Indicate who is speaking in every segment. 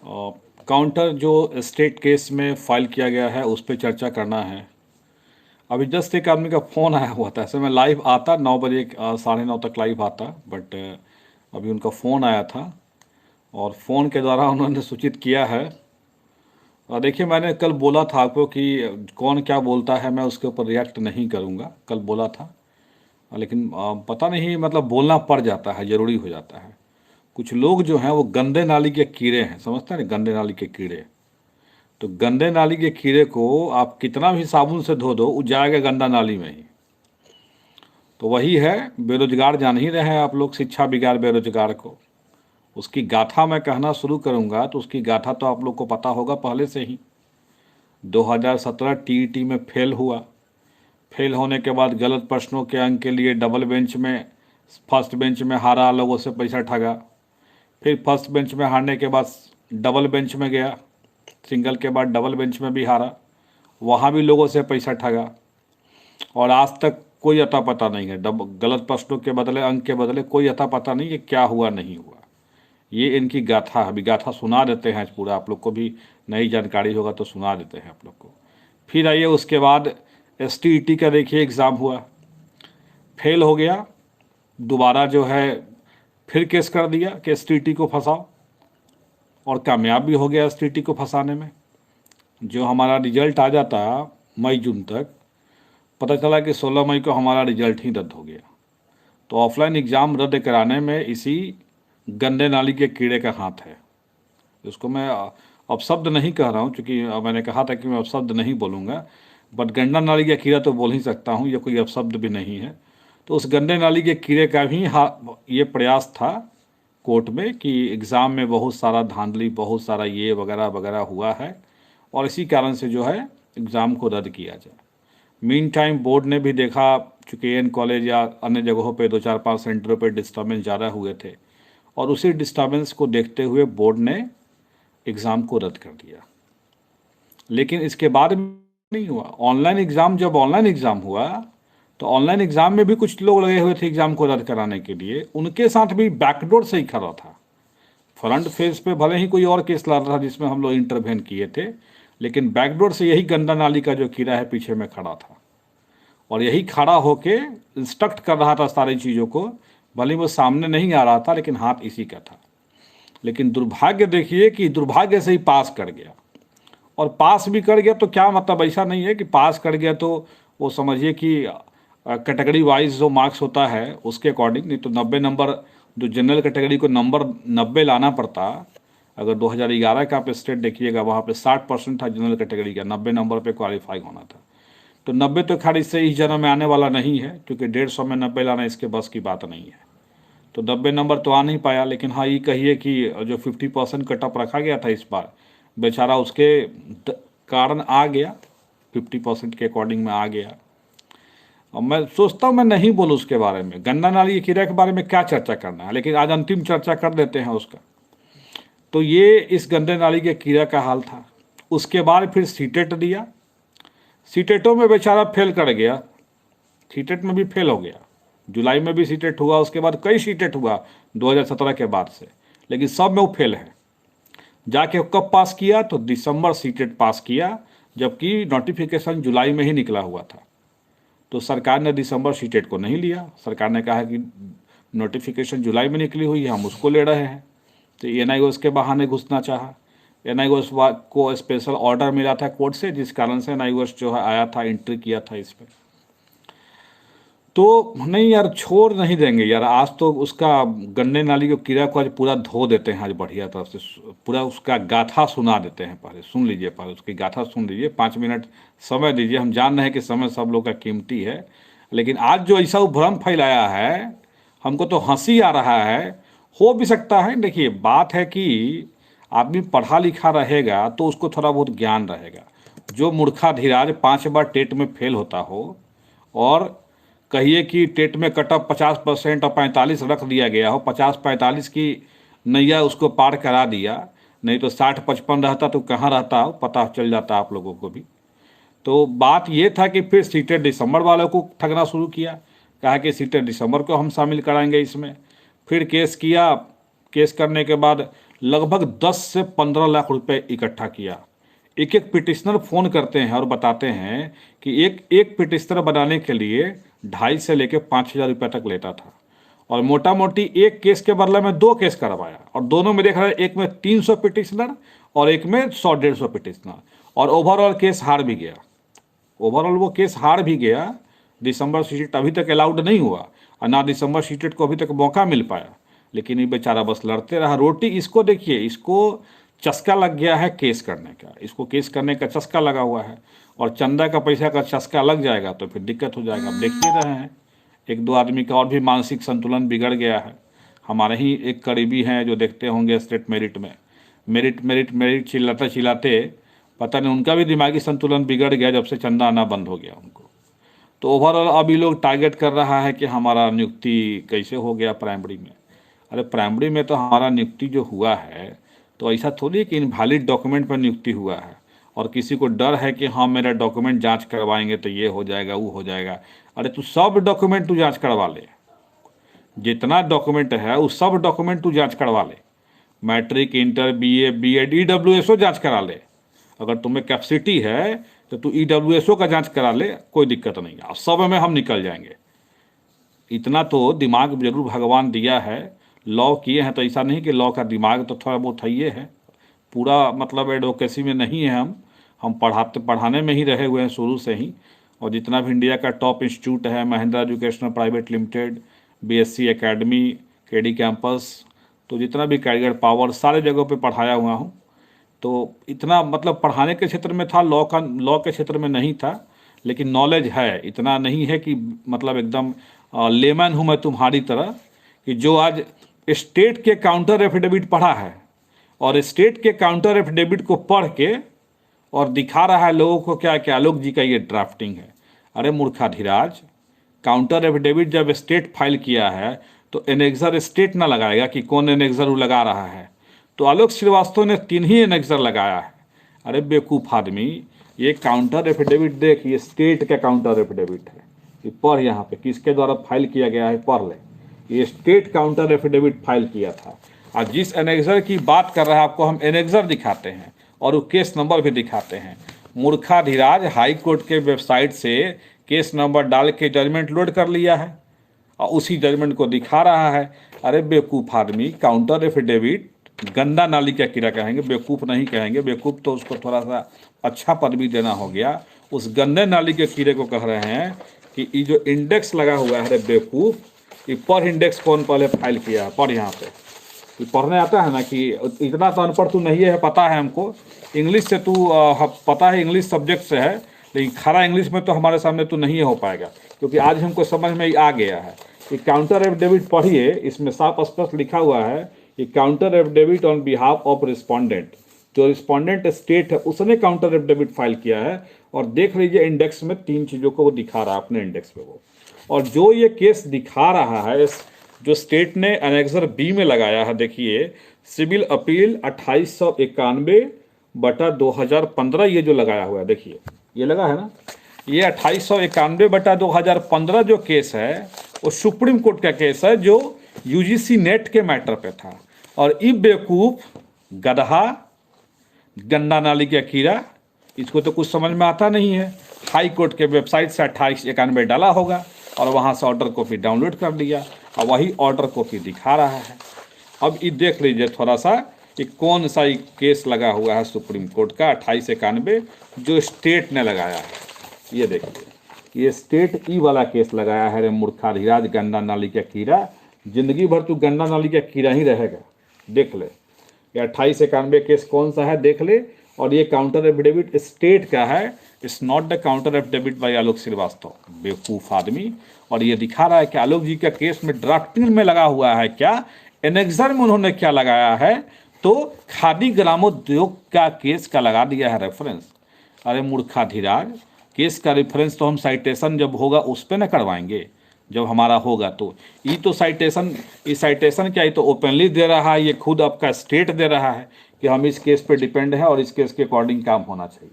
Speaker 1: Counter जो state case में file किया गया है उस पर चर्चा करना है। अभी जस्ट एक आदमी का फ़ोन आया हुआ था, ऐसे मैं लाइव आता 9 बजे 9:30 तक लाइव आता, बट अभी उनका फ़ोन आया था और फ़ोन के द्वारा उन्होंने सूचित किया है। देखिए, मैंने कल बोला था आपको कि कौन क्या बोलता है मैं उसके ऊपर रिएक्ट नहीं करूँगा, कल बोला था। लेकिन पता नहीं, मतलब बोलना पड़ जाता है, ज़रूरी हो जाता है। कुछ लोग जो हैं वो गंदे नाली के कीड़े हैं, समझते हैं ना, गंदे नाली के कीड़े। तो गंदे नाली के कीड़े को आप कितना भी साबुन से धो दो, वो जाएगा गंदा नाली में ही। तो वही है, बेरोजगार जान ही रहे हैं आप लोग, शिक्षा बिगाड़ बेरोजगार को। उसकी गाथा मैं कहना शुरू करूंगा तो उसकी गाथा तो आप लोग को पता होगा पहले से ही। 2017 टीईटी में फेल हुआ। फेल होने के बाद गलत प्रश्नों के अंक के लिए डबल बेंच में, फर्स्ट बेंच में हारा, लोगों से पैसा ठगा। फिर फर्स्ट बेंच में हारने के बाद डबल बेंच में गया, सिंगल के बाद डबल बेंच में भी हारा, वहाँ भी लोगों से पैसा ठगा। और आज तक कोई अता पता नहीं है, गलत प्रश्नों के बदले, अंक के बदले कोई अता पता नहीं कि क्या हुआ नहीं हुआ। ये इनकी गाथा है। अभी गाथा सुना देते हैं आज पूरा, आप लोग को भी नई जानकारी होगा तो सुना देते हैं आप लोग को। फिर आइए उसके बाद एसटीईटी का देखिए एग्ज़ाम हुआ, फेल हो गया। दोबारा जो है फिर केस कर दिया कि एसटीईटी को फंसाओ, और कामयाब भी हो गया एसटीईटी को फंसाने में। जो हमारा रिजल्ट आ जाता मई जून तक, पता चला कि 16 मई को हमारा रिजल्ट ही रद्द हो गया। तो ऑफलाइन एग्ज़ाम रद्द कराने में इसी गंदे नाली के कीड़े का हाथ है। उसको मैं अपशब्द नहीं कह रहा हूँ, क्योंकि मैंने कहा था कि मैं अपशब्द नहीं बोलूँगा, बट गंदा नाली का कीड़ा तो बोल ही सकता हूँ, यह कोई अपशब्द भी नहीं है। तो उस गंदे नाली के कीड़े का भी ये प्रयास था कोर्ट में कि एग्ज़ाम में बहुत सारा धांधली, बहुत सारा ये वगैरह वगैरह हुआ है, और इसी कारण से जो है एग्ज़ाम को रद्द किया जाए। मीन टाइम बोर्ड ने भी देखा, चूँकि एन कॉलेज या अन्य जगहों पे 2 4 5 सेंटरों पे डिस्टर्बेंस ज़्यादा हुए थे, और उसी डिस्टर्बेंस को देखते हुए बोर्ड ने एग्ज़ाम को रद्द कर दिया। लेकिन इसके बाद नहीं हुआ ऑनलाइन एग्ज़ाम। जब ऑनलाइन एग्ज़ाम हुआ तो ऑनलाइन एग्ज़ाम में भी कुछ लोग लगे हुए थे एग्ज़ाम को रद्द कराने के लिए, उनके साथ भी बैकडोर से ही खड़ा था। फ्रंट फेज पे भले ही कोई और केस लड़ रहा था जिसमें हम लोग इंटरवेन किए थे, लेकिन बैकडोर से यही गंदा नाली का जो कीड़ा है पीछे में खड़ा था, और यही खड़ा होके इंस्ट्रक्ट कर रहा था सारी चीज़ों को। भले वो सामने नहीं आ रहा था, लेकिन हाथ इसी का था। लेकिन दुर्भाग्य देखिए कि दुर्भाग्य से ही पास कर गया, और पास भी कर गया तो क्या मतलब, ऐसा नहीं है कि पास कर गया तो वो समझिए कि कैटेगरी वाइज जो मार्क्स होता है उसके अकॉर्डिंग, नहीं तो 90 नंबर, जो जनरल कैटेगरी को नंबर 90 लाना पड़ता। अगर 2011 का आप स्टेट देखिएगा, वहाँ पे 60% था जनरल कैटेगरी का, 90 नंबर पे क्वालिफाई होना था। तो 90 तो खैर इससे इस जन्म में आने वाला नहीं है, क्योंकि 150 में 90 लाना इसके बस की बात नहीं है। तो 90 नंबर तो आ नहीं पाया, लेकिन हाँ ये कहिए कि जो 50% कट ऑफ रखा गया था इस बार, बेचारा उसके कारण आ गया, 50% के अकॉर्डिंग में आ गया। और मैं सोचता हूँ मैं नहीं बोलूँ उसके बारे में, गंदा नाली कीड़ा के बारे में क्या चर्चा करना है, लेकिन आज अंतिम चर्चा कर देते हैं उसका। तो ये इस गंदे नाली के कीड़ा का हाल था। उसके बाद फिर सीटेट दिया, सीटेटों में बेचारा फेल कर गया, सीटेट में भी फेल हो गया। जुलाई में भी सीटेट हुआ, उसके बाद कई सीटेट हुआ 2017 के बाद से, लेकिन सब में वो फेल है। जाके कब पास किया, तो दिसंबर सीटेट पास किया, जबकि नोटिफिकेशन जुलाई में ही निकला हुआ था। तो सरकार ने दिसंबर सीटेट को नहीं लिया। सरकार ने कहा कि नोटिफिकेशन जुलाई में निकली हुई है, हम उसको ले रहे हैं। तो एनआईओ के बहाने घुसना चाहा। एनआईओ को स्पेशल ऑर्डर मिला था कोर्ट से, जिस कारण से एनआईओ जो है आया था, एंट्री किया था इस पर। तो नहीं यार, छोड़ नहीं देंगे यार, आज तो उसका गन्ने नाली के कीड़ा को आज पूरा धो देते हैं, आज बढ़िया तरफ से पूरा उसका गाथा सुना देते हैं। पहले सुन लीजिए, पहले उसकी गाथा सुन लीजिए, 5 मिनट समय दीजिए। हम जान रहे हैं कि समय सब लोग का कीमती है, लेकिन आज जो ऐसा भ्रम फैलाया है, हमको तो हंसी आ रहा है। हो भी सकता है, देखिए बात है कि आदमी पढ़ा लिखा रहेगा तो उसको थोड़ा बहुत ज्ञान रहेगा। जो मूर्खा धीराज 5 बार टेट में फेल होता हो, और कहिए कि टेट में कट ऑफ 50% और 45 रख दिया गया हो, 50-45 की नैया उसको पार करा दिया, नहीं तो 60-55 रहता तो कहाँ रहता हो, पता चल जाता आप लोगों को भी। तो बात ये था कि फिर सीटेट दिसंबर वालों को ठगना शुरू किया, कहा कि सीटेट दिसंबर को हम शामिल कराएंगे इसमें। फिर केस किया, केस करने के बाद लगभग 10 से 15 लाख रुपए इकट्ठा किया। एक एक पिटिशनर फोन करते हैं और बताते हैं कि एक एक पिटिशनर बनाने के लिए 2.5 से लेके 5,000 रुपये तक लेता था, और मोटा मोटी एक केस के बदले में 2 केस करवाया, और दोनों में देख रहा है एक में 300 पिटिशनर और एक में 100-150 पिटिशनर, और ओवरऑल केस हार भी गया। ओवरऑल वो केस हार भी गया। दिसंबर सीटेट अभी तक अलाउड नहीं हुआ, और ना दिसंबर सीटेट को अभी तक मौका मिल पाया, लेकिन ये बेचारा बस लड़ते रहा। रोटी इसको देखिए, इसको चस्का लग गया है केस करने का, इसको केस करने का चस्का लगा हुआ है, और चंदा का पैसा का चस्का लग जाएगा तो फिर दिक्कत हो जाएगा। अब देख ही रहे हैं, एक दो आदमी का और भी मानसिक संतुलन बिगड़ गया है। हमारे ही एक करीबी हैं जो देखते होंगे स्टेट मेरिट में, मेरिट मेरिट मेरिट चिल्लाते चिल्लाते पता नहीं उनका भी दिमागी संतुलन बिगड़ गया जब से चंदा आना बंद हो गया उनको। तो ओवरऑल अभी लोग टारगेट कर रहा है कि हमारा नियुक्ति कैसे हो गया प्राइमरी में। अरे प्राइमरी में तो हमारा नियुक्ति जो हुआ है तो ऐसा थोड़ी है कि इनवैलिड डॉक्यूमेंट पर नियुक्ति हुआ है, और किसी को डर है कि हाँ मेरा डॉक्यूमेंट जांच करवाएंगे तो ये हो जाएगा वो हो जाएगा। अरे तू सब डॉक्यूमेंट तू जांच करवा ले, जितना डॉक्यूमेंट है उस सब डॉक्यूमेंट तू जांच करवा ले। मैट्रिक, इंटर, बीए, बीएड, ईडब्ल्यूएसओ जांच करा ले। अगर तुम्हें कैपेसिटी है तो तू ईडब्ल्यूएसओ का जांच करा ले, कोई दिक्कत नहीं है, सब में हम निकल जाएंगे। इतना तो दिमाग जरूर भगवान दिया है। लॉ किए हैं तो ऐसा नहीं कि लॉ का दिमाग तो थोड़ा बहुत है ही है, पूरा मतलब एडवोकेसी में नहीं है। हम पढ़ाने में ही रहे हुए हैं शुरू से ही, और जितना भी इंडिया का टॉप इंस्टीट्यूट है, Mahindra educational private limited, BSc academy, KD campus, तो जितना भी कैरियर पावर, सारे जगहों पे पढ़ाया हुआ हूँ। तो इतना मतलब पढ़ाने के क्षेत्र में था, लॉ के क्षेत्र में नहीं था, लेकिन नॉलेज है। इतना नहीं है कि मतलब एकदम लेमन हूँ मैं तुम्हारी तरह, कि जो आज स्टेट के काउंटर एफिडेविट पढ़ा है और स्टेट के काउंटर एफिडेविट को पढ़ के और दिखा रहा है लोगों को क्या क्या आलोक जी का ये ड्राफ्टिंग है। अरे मूर्खाधिराज, काउंटर एफिडेविट जब स्टेट फाइल किया है तो एनेक्सर स्टेट ना लगाएगा कि कौन एनेक्सर वो लगा रहा है। तो आलोक श्रीवास्तव ने 3 ही एनेक्सर लगाया है। अरे बेवकूफ़ आदमी, ये काउंटर एफिडेविट देख, ये स्टेट का काउंटर एफिडेविट है, ये पढ़ यहाँ पे किसके द्वारा फाइल किया गया है, पढ़ ले। ये स्टेट काउंटर एफिडेविट फाइल किया था। आज जिस एनेक्सर की बात कर रहा है आपको हम एनेक्सर दिखाते हैं और वो केस नंबर भी दिखाते हैं। मूर्खाधिराज, हाई कोर्ट के वेबसाइट से केस नंबर डाल के जजमेंट लोड कर लिया है और उसी जजमेंट को दिखा रहा है। अरे बेवकूफ़ आदमी, काउंटर एफिडेविट गंदा नाली का कीड़ा कहेंगे, बेवकूफ़ नहीं कहेंगे। बेवकूफ़ तो उसको थोड़ा सा अच्छा पदवी देना हो गया। उस गंदे नाली के कीड़े को कह रहे हैं कि ये जो इंडेक्स लगा हुआ है, बेवकूफ़, ये पर इंडेक्स कौन पहले फाइल किया है, पर यहाँ पे ये पढ़ने आता है ना, कि इतना तो अनपढ़ तू नहीं है, पता है हमको। इंग्लिश से तू पता है, इंग्लिश सब्जेक्ट से है, लेकिन खरा इंग्लिश में तो हमारे सामने तू नहीं हो पाएगा, क्योंकि आज हमको समझ में आ गया है कि काउंटर एफिडेविट पढ़िए, इसमें साफ स्पष्ट लिखा हुआ है कि counter affidavit on behalf of respondent. जो रिस्पोंडेंट स्टेट है उसने काउंटर एफिडेविट फाइल किया है, और देख लीजिए इंडेक्स में 3 चीज़ों को वो दिखा रहा है अपने इंडेक्स पे वो। और जो ये केस दिखा रहा है, जो स्टेट ने एनेक्सर बी में लगाया है, देखिए सिविल अपील 2891/2015, ये जो लगाया हुआ है, देखिए ये लगा है ना, ये 2891/2015 जो केस है वो सुप्रीम कोर्ट का केस है, जो यूजीसी नेट के मैटर पे था। और ये बेवकूफ़ गधा, गंदा नाली का कीड़ा, इसको तो कुछ समझ में आता नहीं है। हाई कोर्ट के वेबसाइट से 2891 डाला होगा और वहाँ से ऑर्डर कॉपी डाउनलोड कर लिया और वही ऑर्डर कॉपी दिखा रहा है। अब ये देख लीजिए थोड़ा सा कि कौन सा केस लगा हुआ है सुप्रीम कोर्ट का 2891, जो स्टेट ने लगाया है। ये देखिए, ये स्टेट ई वाला केस लगाया है। रे मूर्खाधिराज, गंदा नाली का कीड़ा, जिंदगी भर तू गंदा नाली का कीड़ा ही रहेगा। देख ले ये 2891 केस कौन सा है, देख ले। और ये काउंटर एफिडेविट स्टेट का है, it's not the counter affidavit by Alok Srivastava, बेवकूफ़ आदमी। और ये दिखा रहा है कि आलोक जी का केस में ड्राफ्टिंग में लगा हुआ है क्या, एनेक्सर में उन्होंने क्या लगाया है, तो खादी ग्रामोद्योग का केस का लगा दिया है रेफरेंस। अरे मूर्खाधिराज, केस का रेफरेंस तो हम साइटेशन जब होगा उस पर न करवाएंगे, जब हमारा होगा तो। ये तो साइटेशन क्या, ये तो ओपनली दे रहा है, ये खुद आपका स्टेट दे रहा है कि हम इस केस पे डिपेंड है और इस केस के अकॉर्डिंग काम होना चाहिए।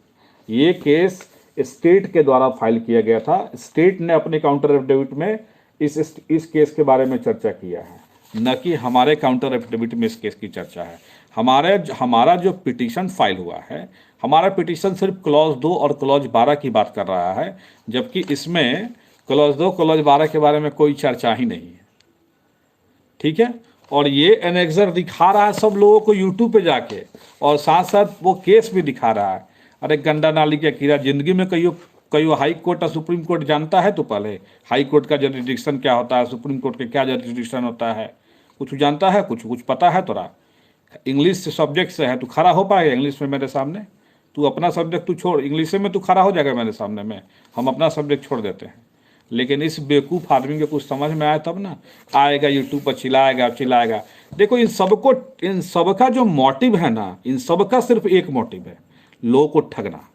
Speaker 1: ये केस स्टेट के द्वारा फाइल किया गया था। स्टेट ने अपने काउंटर एफिडेविट में इस केस के बारे में चर्चा किया है, न कि हमारे काउंटर एफिडेविट में इस केस की चर्चा है। हमारा जो पिटीशन फाइल हुआ है, हमारा पिटीशन सिर्फ क्लॉज 2 और क्लॉज 12 की बात कर रहा है, जबकि इसमें क्लॉज 2 क्लॉज 12 के बारे में कोई चर्चा ही नहीं है। ठीक है, और ये एनेक्सर दिखा रहा है सब लोगों को यूट्यूब पे जाके, और साथ साथ वो केस भी दिखा रहा है। अरे गंडा नाली का कीड़ा, जिंदगी में कई हाई कोर्ट और सुप्रीम कोर्ट जानता है? तो पहले हाई कोर्ट का जरिडिक्शन क्या होता है, सुप्रीम कोर्ट का क्या जरिडिक्शन होता है, कुछ जानता है? कुछ पता है तोरा? इंग्लिश सब्जेक्ट से है, तू खड़ा हो पाएगा इंग्लिश में मेरे सामने? तू अपना सब्जेक्ट तू छोड़, इंग्लिश में तू खड़ा हो जाएगा मेरे सामने में? हम अपना सब्जेक्ट छोड़ देते हैं। लेकिन इस बेवकूफ़ आदमी को कुछ समझ में आया तब ना, आएगा यूट्यूब पर चिल्लाएगा। देखो इन सबका जो मोटिव है ना, इन सबका सिर्फ एक मोटिव है, लोगों को ठगना,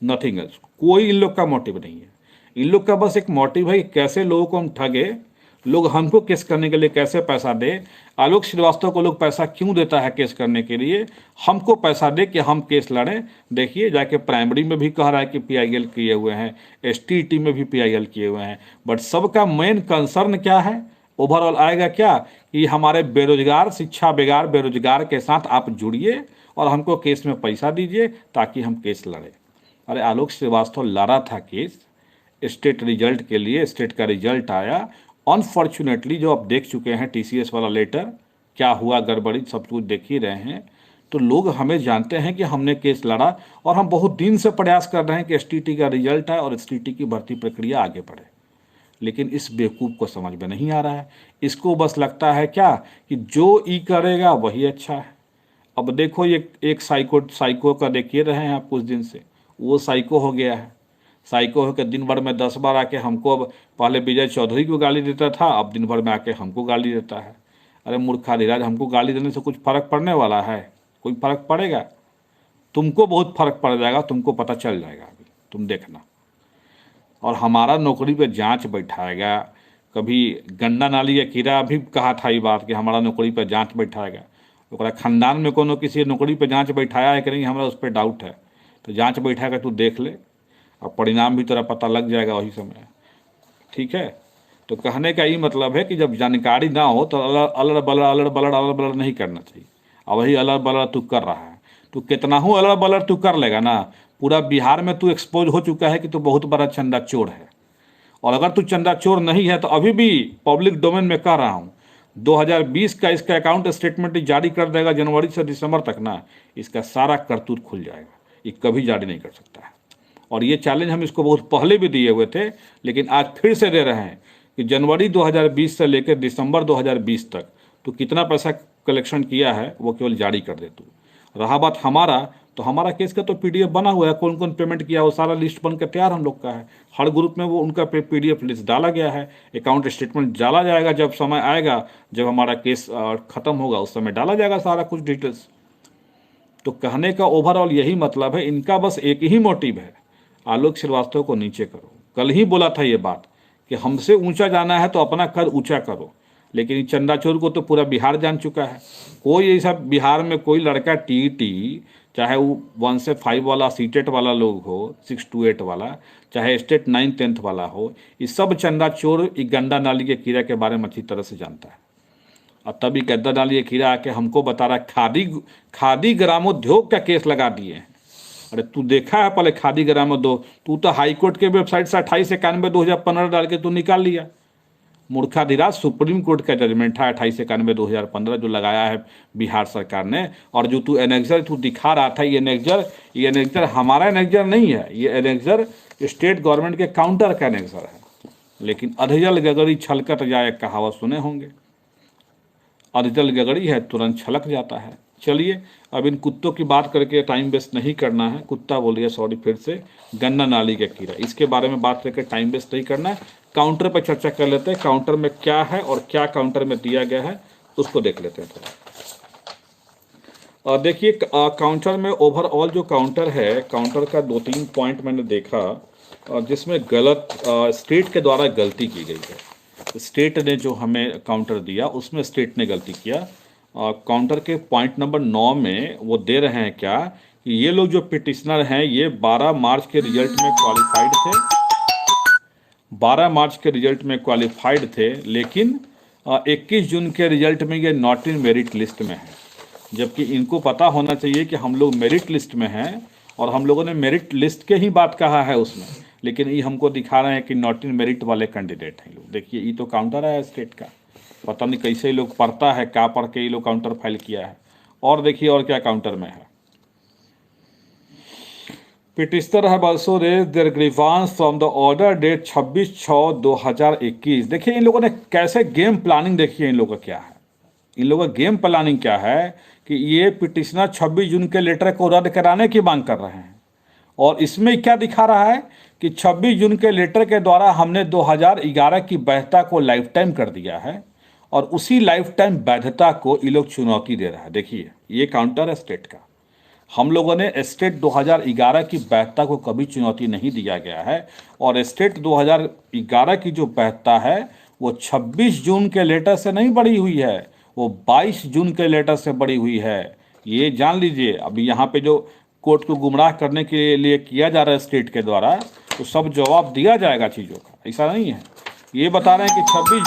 Speaker 1: नथिंग एल्स। कोई इन लोग का मोटिव नहीं है। इन लोग का बस एक मोटिव है कि कैसे लोगों को हम ठगे, लोग हमको केस करने के लिए कैसे पैसा दे। आलोक श्रीवास्तव को लोग पैसा क्यों देता है केस करने के लिए? हमको पैसा दे कि हम केस लड़ें। देखिए, जाके प्राइमरी में भी कह रहा है कि पीआईएल किए हुए हैं, एसटीईटी में भी पीआईएल किए हुए हैं, बट सबका मेन कंसर्न क्या है? ओवरऑल आएगा क्या कि हमारे बेरोजगार, शिक्षा बेकार बेरोजगार के साथ आप जुड़िए और हमको केस में पैसा दीजिए ताकि हम केस लड़ें। अरे आलोक श्रीवास्तव लड़ा था केस स्टेट रिजल्ट के लिए, स्टेट का रिजल्ट आया। अनफॉर्चुनेटली जो आप देख चुके हैं टीसीएस वाला लेटर, क्या हुआ गड़बड़ी सब कुछ देख ही रहे हैं। तो लोग हमें जानते हैं कि हमने केस लड़ा, और हम बहुत दिन से प्रयास कर रहे हैं कि एसटीटी का रिजल्ट आए और एसटीटी की भर्ती प्रक्रिया आगे बढ़े। लेकिन इस बेवकूफ़ को समझ में नहीं आ रहा है। इसको बस लगता है क्या कि जो ई करेगा वही अच्छा है। अब देखो, ये एक साइको का देखिए रहे हैं आप कुछ दिन से, वो साइको हो गया है। साइको होकर दिन भर में 10 बार आके हमको, अब पहले विजय चौधरी को गाली देता था, अब दिन भर में आके हमको गाली देता है। अरे मूर्खाधिराज, हमको गाली देने से कुछ फर्क पड़ने वाला है? कोई फर्क पड़ेगा? तुमको बहुत फर्क पड़ जाएगा, तुमको पता चल जाएगा, अभी तुम देखना। और हमारा नौकरी पे जांच बैठाएगा। कभी गंडा नाली या कीड़ा भी कहा था ये बात कि हमारा नौकरी पे जांच बैठाएगा। ओकरा खानदान में कोनो किसी नौकरी पे जांच बैठाया है कि नहीं, हमारा उस पर डाउट है। तो जांच बैठाएगा, तू देख ले, और परिणाम भी तेरा पता लग जाएगा वही समय। ठीक है, तो कहने का ये मतलब है कि जब जानकारी ना हो तो अलड़ बलड़ नहीं करना चाहिए। और वही अलड़ बलड़ तू कर रहा है। तू कितना हूँ अलड़ बलड़ तू कर लेगा ना, पूरा बिहार में तू एक्सपोज हो चुका है कि तू बहुत बड़ा चंदा चोर है। और अगर तू चंदा चोर नहीं है तो अभी भी पब्लिक डोमेन में कह रहा हूँ, 2020 का इसका अकाउंट स्टेटमेंट जारी कर देगा जनवरी से दिसंबर तक ना, इसका सारा करतूत खुल जाएगा। ये कभी जारी नहीं कर सकता है। और ये चैलेंज हम इसको बहुत पहले भी दिए हुए थे, लेकिन आज फिर से दे रहे हैं कि जनवरी 2020 से लेकर दिसंबर 2020 तक तो कितना पैसा कलेक्शन किया है वो केवल जारी कर दे तू। रहा बात हमारा, तो हमारा केस का तो पीडीएफ बना हुआ है, कौन कौन पेमेंट किया वो सारा लिस्ट बन कर तैयार हम लोग का है। हर ग्रुप में वो उनका पीडीएफ लिस्ट डाला गया है। अकाउंट स्टेटमेंट डाला जाएगा, जब समय आएगा, जब हमारा केस खत्म होगा उस समय डाला जाएगा सारा कुछ डिटेल्स। तो कहने का ओवरऑल यही मतलब है, इनका बस एक ही मोटिव है, आलोक श्रीवास्तव को नीचे करो। कल ही बोला था ये बात कि हमसे ऊंचा जाना है तो अपना कद ऊंचा करो। लेकिन चंदा चोर को तो पूरा बिहार जान चुका है। कोई ऐसा बिहार में कोई लड़का टीईटी, चाहे वो 1 से 5 वाला सीटेट वाला लोग हो, 6 to 8 वाला, चाहे स्टेट 9 10th वाला हो, ये सब चंदा चोर गंडा नाली के कीड़ा के बारे में अच्छी तरह से जानता है। और तभी गंडा नाली के कीड़ा आके हमको बता रहा है खादी ग्रामोद्योग का केस लगा दिए हैं। अरे तू देखा है पहले खादी ग्रामोद्योग? तू तो हाईकोर्ट के वेबसाइट से 28/91/2015 डाल के तू निकाल लिया। मूर्खाधिराज, सुप्रीम कोर्ट का जजमेंट है 28/91/2015 जो लगाया है बिहार सरकार ने। और जो तू एनेक्सर तू दिखा रहा था, ये एनेक्सर हमारा एनेक्सर नहीं है, ये एनेक्सर स्टेट गवर्नमेंट के काउंटर का एनेक्सर है। लेकिन अधजल गगरी छलकत जाए, कहावत सुने होंगे। अधजल गगरी है, तुरंत छलक जाता है। चलिए, अब इन कुत्तों की बात करके टाइम वेस्ट नहीं करना है। कुत्ता बोलिए, सॉरी, फिर से गन्ना नाली का कीड़ा, इसके बारे में बात करके टाइम वेस्ट नहीं करना है। काउंटर पर चर्चा कर लेते हैं, काउंटर में क्या है और क्या काउंटर में दिया गया है उसको देख लेते हैं थोड़ा। और देखिए, काउंटर में ओवरऑल जो काउंटर है, काउंटर का 2-3 पॉइंट मैंने देखा जिसमें गलत स्टेट के द्वारा गलती की गई है। स्टेट ने जो हमें काउंटर दिया उसमें स्टेट ने गलती किया। काउंटर के पॉइंट नंबर 9 में वो दे रहे हैं क्या कि ये लोग जो पिटिशनर हैं ये 12 मार्च के रिजल्ट में क्वालिफाइड थे, 12 मार्च के रिजल्ट में क्वालिफाइड थे, लेकिन 21 जून के रिजल्ट में ये नॉट इन मेरिट लिस्ट में है। जबकि इनको पता होना चाहिए कि हम लोग मेरिट लिस्ट में हैं और हम लोगों ने मेरिट लिस्ट के ही बात कहा है उसमें, लेकिन ये हमको दिखा रहे हैं कि नॉट इन मेरिट वाले कैंडिडेट हैं लोग। देखिए ये तो काउंटर है स्टेट का, पता नहीं कैसे ये लोग पढ़ता है, क्या पढ़ के ये लोग काउंटर फाइल किया है। और देखिए और क्या काउंटर में है। Petitioner have also raise their grievance from the order dated 26/6/2021। देखिए इन लोगों ने कैसे गेम प्लानिंग, देखिए इन लोगों का क्या है, इन लोगों का गेम प्लानिंग क्या है कि ये पिटिशनर 26 जून के लेटर को रद्द कराने की मांग कर रहे हैं। और इसमें क्या दिखा रहा है कि 26 जून के लेटर के द्वारा हमने 2011 की वैधता को लाइफ टाइम कर दिया है और उसी लाइफ टाइम वैधता को ये लोग चुनौती दे रहा है। देखिए ये काउंटर है स्टेट का। हम लोगों ने स्टेट 2011 की वैधता को कभी चुनौती नहीं दिया गया है और स्टेट 2011 की जो वैधता है वो 26 जून के लेटर से नहीं बढ़ी हुई है, वो 22 जून के लेटर से बढ़ी हुई है। ये जान लीजिए। अभी यहाँ पे जो कोर्ट को गुमराह करने के लिए किया जा रहा है स्टेट के द्वारा, तो सब जवाब दिया जाएगा चीज़ों का, ऐसा नहीं है। ये बता रहे हैं कि 26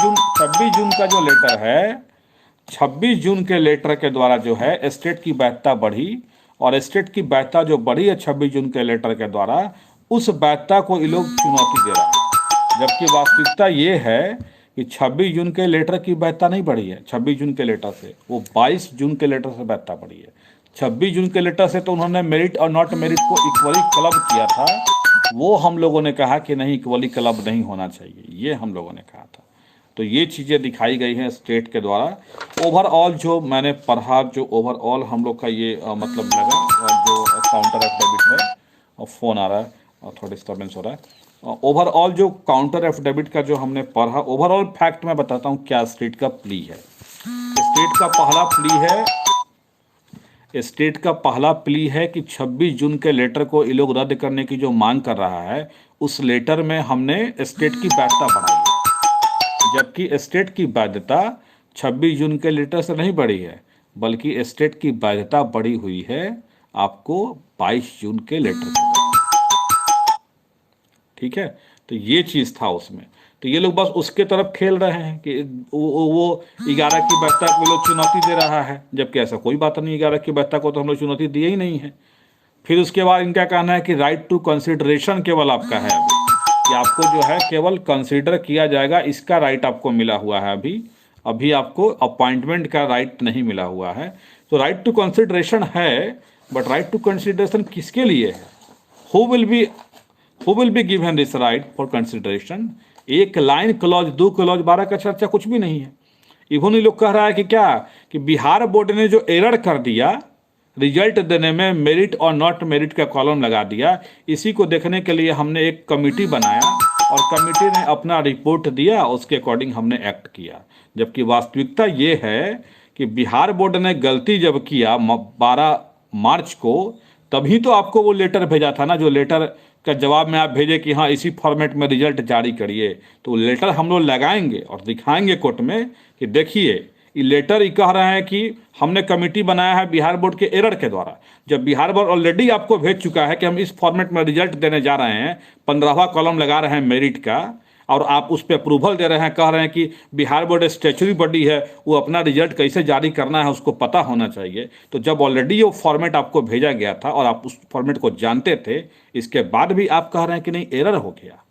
Speaker 1: जून का जो लेटर है, 26 जून के लेटर के द्वारा जो है स्टेट की वैधता बढ़ी और स्टेट की वैधता जो बढ़ी है 26 जून के लेटर के द्वारा, उस वैधता को ये लोग चुनौती दे रहे हैं। जबकि वास्तविकता ये है कि 26 जून के लेटर की वैधता नहीं बढ़ी है। 26 जून के लेटर से वो 22 जून के लेटर से वैधता बढ़ी है। 26 जून के लेटर से तो उन्होंने मेरिट और नॉट मेरिट को इक्वली क्लब किया था, वो हम लोगों ने कहा कि नहीं इक्वली क्लब नहीं होना चाहिए, ये हम लोगों ने कहा था। तो ये चीज़ें दिखाई गई हैं स्टेट के द्वारा। ओवरऑल जो मैंने पढ़ा, जो ओवरऑल हम लोग का ये मतलब लगा, और जो काउंटर एफिडेविट है, और फ़ोन आ रहा है और थोड़ा डिस्टर्बेंस हो रहा है। ओवरऑल जो काउंटर एफिडेविट का जो हमने पढ़ा, ओवरऑल फैक्ट मैं बताता हूँ क्या स्टेट का प्ली है। स्टेट का पहला प्ली है, स्टेट का पहला प्ली है कि 26 जून के लेटर को ये लोग रद्द करने की जो मांग कर रहा है, उस लेटर में हमने स्टेट की वैधता बढ़ाई है। जबकि स्टेट की वैधता 26 जून के लेटर से नहीं बढ़ी है, बल्कि स्टेट की वैधता बढ़ी हुई है आपको 22 जून के लेटर से। ठीक है, तो ये चीज़ था उसमें। तो ये लोग बस उसके तरफ खेल रहे हैं कि वो 11 की वैधता को लोग चुनौती दे रहा है, जबकि ऐसा कोई बात नहीं। 11 की वैधता को तो हम लोग चुनौती दिए ही नहीं है। फिर उसके बाद इनका कहना है कि राइट टू कंसिडरेशन केवल आपका है अभी, कि आपको जो है केवल कंसीडर किया जाएगा, इसका राइट आपको मिला हुआ है। अभी आपको अपॉइंटमेंट का राइट नहीं मिला हुआ है। तो राइट टू कंसिडरेशन है, बट राइट टू कंसिडरेशन किसके लिए है? Who will be given this right for consideration? एक लाइन क्लॉज 2 क्लॉज 12 का चर्चा कुछ भी नहीं है। इन्होंने लोग कह रहा है कि क्या, कि बिहार बोर्ड ने जो एरर कर दिया रिजल्ट देने में, मेरिट और नॉट मेरिट का कॉलम लगा दिया, इसी को देखने के लिए हमने एक कमेटी बनाया और कमेटी ने अपना रिपोर्ट दिया, उसके अकॉर्डिंग हमने एक्ट किया। जबकि वास्तविकता ये है कि बिहार बोर्ड ने गलती जब किया 12 मार्च को, तभी तो आपको वो लेटर भेजा था ना, जो लेटर का जवाब में आप भेजे कि हाँ इसी फॉर्मेट में रिजल्ट जारी करिए। तो लेटर हम लोग लगाएंगे और दिखाएंगे कोर्ट में कि देखिए ये लेटर ही कह रहे हैं कि हमने कमेटी बनाया है बिहार बोर्ड के एरर के द्वारा, जब बिहार बोर्ड ऑलरेडी आपको भेज चुका है कि हम इस फॉर्मेट में रिजल्ट देने जा रहे हैं, 15वां कॉलम लगा रहे हैं मेरिट का, और आप उस पर अप्रूवल दे रहे हैं, कह रहे हैं कि बिहार बोर्ड स्टैच्यूटरी बॉडी है, वो अपना रिजल्ट कैसे जारी करना है उसको पता होना चाहिए। तो जब ऑलरेडी वो फॉर्मेट आपको भेजा गया था और आप उस फॉर्मेट को जानते थे, इसके बाद भी आप कह रहे हैं कि नहीं एरर हो गया,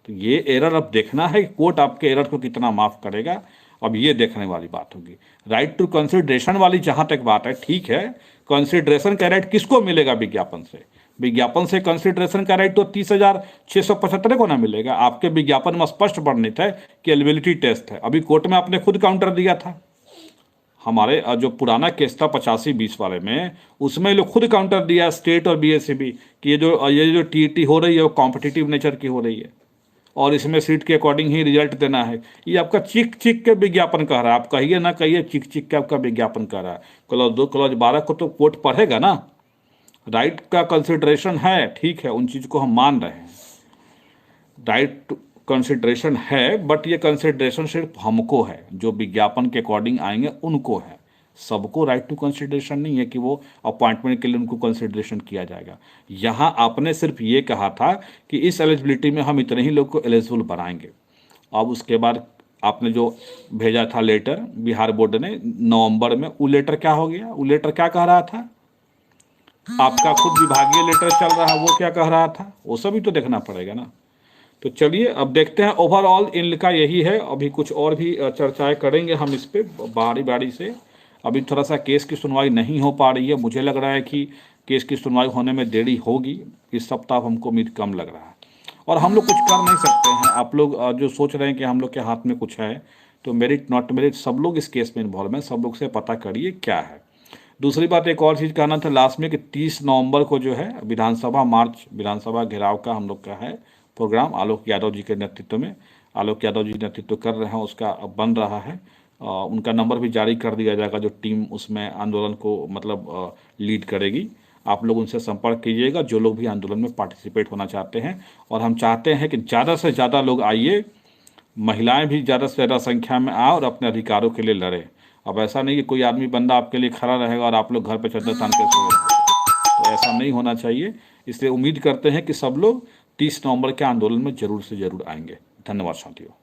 Speaker 1: तो ये एरर अब देखना है कि कोर्ट आपके एरर को कितना माफ़ करेगा। अब ये देखने वाली बात होगी। राइट टू कंसिडरेशन वाली जहाँ तक बात है, ठीक है, कंसिडरेशन का राइट किसको मिलेगा विज्ञापन से? विज्ञापन से कंसिडरेशन का राइट तो 30,675 को ना मिलेगा। आपके विज्ञापन में स्पष्ट वर्णित है कि एलिजिबिलिटी टेस्ट है। अभी कोर्ट में आपने खुद काउंटर दिया था, हमारे जो पुराना केस था 85-20 वाले में, उसमें लोग खुद काउंटर दिया स्टेट और बीएससीबी कि ये जो टीईटी हो रही है वो कॉम्पिटिटिव नेचर की हो रही है और इसमें सीट के अकॉर्डिंग ही रिजल्ट देना है। ये आपका चिक चिक के विज्ञापन कह रहा है, आप कहिए ना कहिए, चिक चिक के आपका विज्ञापन कह रहा है। क्लॉज 2 क्लॉज 12 को तो कोर्ट पढ़ेगा ना। राइट का कंसिडरेशन है, ठीक है, उन चीज़ को हम मान रहे हैं, राइट कंसिडरेशन है, बट ये कंसिडरेशन सिर्फ हमको है, जो विज्ञापन के अकॉर्डिंग आएंगे उनको है। सबको राइट टू कंसिडरेशन नहीं है कि वो अपॉइंटमेंट के लिए उनको कंसिडरेशन किया जाएगा। यहाँ आपने सिर्फ ये कहा था कि इस एलिजिबिलिटी में हम इतने ही लोग को एलिजिबल बनाएंगे। अब उसके बाद आपने जो भेजा था लेटर बिहार बोर्ड ने नवंबर में, वो लेटर क्या हो गया? वो लेटर क्या कह रहा था? आपका खुद विभागीय लेटर चल रहा है, वो क्या कह रहा था? वो सभी तो देखना पड़ेगा ना। तो चलिए अब देखते हैं। ओवरऑल इनका यही है। अभी कुछ और भी चर्चाएं करेंगे हम इस पे बारी बारी से। अभी थोड़ा सा केस की सुनवाई नहीं हो पा रही है, मुझे लग रहा है कि केस की सुनवाई होने में देरी होगी इस सप्ताह, हमको उम्मीद कम लग रहा है। और हम लोग कुछ कर नहीं सकते हैं। आप लोग जो सोच रहे हैं कि हम लोग के हाथ में कुछ है, तो मेरिट नॉट मेरिट सब लोग इस केस में इन्वॉल्व हैं, सब लोग से पता करिए क्या है। दूसरी बात एक और चीज़ कहना था लास्ट में कि 30 नवंबर को जो है विधानसभा मार्च, विधानसभा घेराव का हम लोग का है प्रोग्राम, आलोक यादव जी के नेतृत्व में। आलोक यादव जी नेतृत्व कर रहे हैं, उसका अब बन रहा है। उनका नंबर भी जारी कर दिया जाएगा, जो टीम उसमें आंदोलन को मतलब लीड करेगी। आप लोग उनसे संपर्क कीजिएगा जो लोग भी आंदोलन में पार्टिसिपेट होना चाहते हैं। और हम चाहते हैं कि ज़्यादा से ज़्यादा लोग आइए, महिलाएं भी ज़्यादा से ज़्यादा संख्या में आए और अपने अधिकारों के लिए लड़े। अब ऐसा नहीं कि कोई आदमी बंदा आपके लिए खड़ा रहेगा और आप लोग घर पे चद्दर तान के सो रहे हैं, तो ऐसा नहीं होना चाहिए। इसलिए उम्मीद करते हैं कि सब लोग 30 नवंबर के आंदोलन में जरूर से जरूर आएंगे। धन्यवाद साथियों।